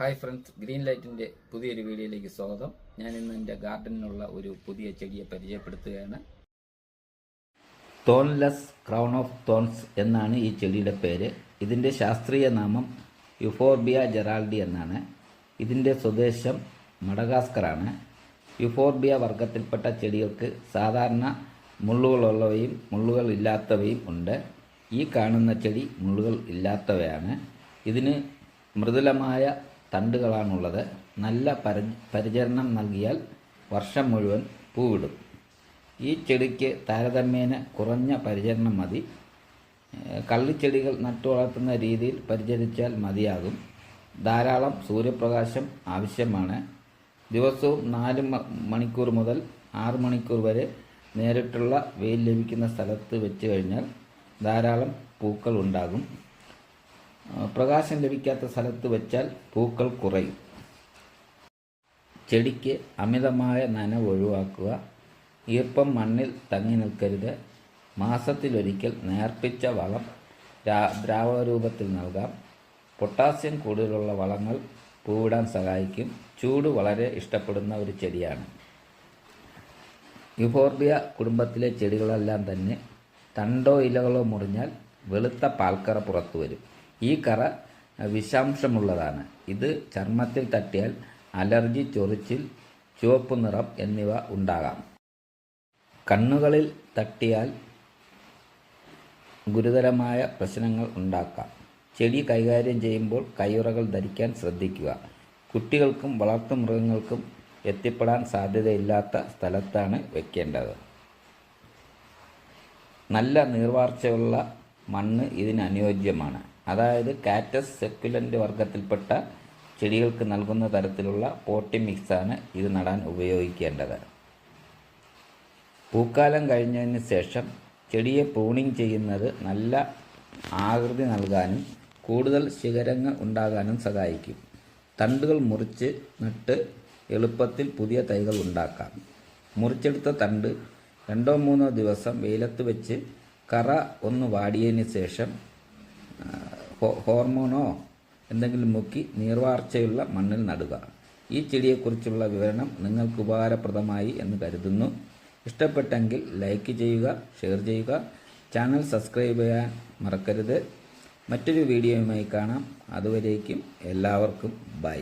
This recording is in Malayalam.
ഹായ് ഫ്രണ്ട്സ്, ഗ്രീൻ ലൈറ്റിൻ്റെ പുതിയൊരു വീഡിയോയിലേക്ക് സ്വാഗതം. ഞാൻ ഇന്ന് എൻ്റെ ഗാർഡനിലുള്ള ഒരു പുതിയ ചെടിയെ പരിചയപ്പെടുത്തുകയാണ്. തോൺലെസ് ക്രൗൺ ഓഫ് തോൺസ് എന്നാണ് ഈ ചെടിയുടെ പേര്. ഇതിൻ്റെ ശാസ്ത്രീയ നാമം യുഫോർബിയ ജെറാൾഡി എന്നാണ്. ഇതിൻ്റെ സ്വദേശം മഡഗാസ്കറാണ്. യുഫോർബിയ വർഗത്തിൽപ്പെട്ട ചെടികൾക്ക് സാധാരണ മുള്ളുകളുള്ളവയും മുള്ളുകൾ ഇല്ലാത്തവയും ഉണ്ട്. ഈ കാണുന്ന ചെടി മുള്ളുകൾ ഇല്ലാത്തവയാണ്. ഇതിന് മൃദുലമായ തണ്ടുകളാണുള്ളത്. നല്ല പരിചരണം നൽകിയാൽ വർഷം മുഴുവൻ പൂവിടും. ഈ ചെടിക്ക് താരതമ്യേന കുറഞ്ഞ പരിചരണം മതി. കള്ളിച്ചെടികൾ നട്ടു വളർത്തുന്ന രീതിയിൽ പരിചരിച്ചാൽ മതിയാകും. ധാരാളം സൂര്യപ്രകാശം ആവശ്യമാണ്. ദിവസവും 4 മണിക്കൂർ മുതൽ 6 മണിക്കൂർ വരെ നേരിട്ടുള്ള വെയിൽ ലഭിക്കുന്ന സ്ഥലത്ത് വെച്ച് കഴിഞ്ഞാൽ ധാരാളം പൂക്കൾ ഉണ്ടാകും. പ്രകാശം ലഭിക്കാത്ത സ്ഥലത്ത് വെച്ചാൽ പൂക്കൾ കുറയും. ചെടിക്ക് അമിതമായ നനവ് ഒഴിവാക്കുക. ഈർപ്പം മണ്ണിൽ തങ്ങി നിൽക്കരുത്. മാസത്തിലൊരിക്കൽ നേർപ്പിച്ച വളം ദ്രാവകരൂപത്തിൽ നൽകാം. പൊട്ടാസ്യം കൂടുതലുള്ള വളങ്ങൾ പൂവിടാൻ സഹായിക്കും. ചൂട് വളരെ ഇഷ്ടപ്പെടുന്ന ഒരു ചെടിയാണ്. യുഫോർബിയ കുടുംബത്തിലെ ചെടികളെല്ലാം തന്നെ തണ്ടോ ഇലകളോ മുറിഞ്ഞാൽ വെളുത്ത പാൽക്കറ പുറത്തു വരും. ഈ കറ വിഷാംശമുള്ളതാണ്. ഇത് ചർമ്മത്തിൽ തട്ടിയാൽ അലർജി, ചൊറിച്ചിൽ, ചുവപ്പ് നിറം എന്നിവ ഉണ്ടാകാം. കണ്ണുകളിൽ തട്ടിയാൽ ഗുരുതരമായ പ്രശ്നങ്ങൾ ഉണ്ടാക്കാം. ചെടി കൈകാര്യം ചെയ്യുമ്പോൾ കയ്യുറകൾ ധരിക്കാൻ ശ്രദ്ധിക്കുക. കുട്ടികൾക്കും വളർത്തുമൃഗങ്ങൾക്കും എത്തിപ്പെടാൻ സാധ്യതയില്ലാത്ത സ്ഥലത്താണ് വയ്ക്കേണ്ടത്. നല്ല നീർവാർച്ചയുള്ള മണ്ണ് ഇതിന് അനുയോജ്യമാണ്. അതായത് കാറ്റസ് സെക്കുലൻ്റ് വർഗത്തിൽപ്പെട്ട ചെടികൾക്ക് നൽകുന്ന തരത്തിലുള്ള പോട്ടി മിക്സാണ് ഇത് നടാൻ ഉപയോഗിക്കേണ്ടത്. പൂക്കാലം കഴിഞ്ഞതിന് ശേഷം ചെടിയെ പ്രൂണിങ് ചെയ്യുന്നത് നല്ല ആകൃതി നൽകാനും കൂടുതൽ ശിഖരങ്ങൾ ഉണ്ടാകാനും സഹായിക്കും. തണ്ടുകൾ മുറിച്ച് നട്ട് എളുപ്പത്തിൽ പുതിയ തൈകൾ ഉണ്ടാക്കാം. മുറിച്ചെടുത്ത തണ്ട് 2-3 ദിവസം വെയിലത്ത് വെച്ച് കറ ഒന്ന് വാടിയതിന് ശേഷം ഹോർമോണോ എന്തെങ്കിലും മുക്കി നീർവാർച്ചയുള്ള മണ്ണിൽ നടുക. ഈ ചെടിയെക്കുറിച്ചുള്ള വിവരണം നിങ്ങൾക്ക് ഉപകാരപ്രദമായി എന്ന് കരുതുന്നു. ഇഷ്ടപ്പെട്ടെങ്കിൽ ലൈക്ക് ചെയ്യുക, ഷെയർ ചെയ്യുക. ചാനൽ സബ്സ്ക്രൈബ് ചെയ്യാൻ മറക്കരുത്. മറ്റൊരു വീഡിയോയുമായി കാണാം. അതുവരേക്കും എല്ലാവർക്കും ബൈ.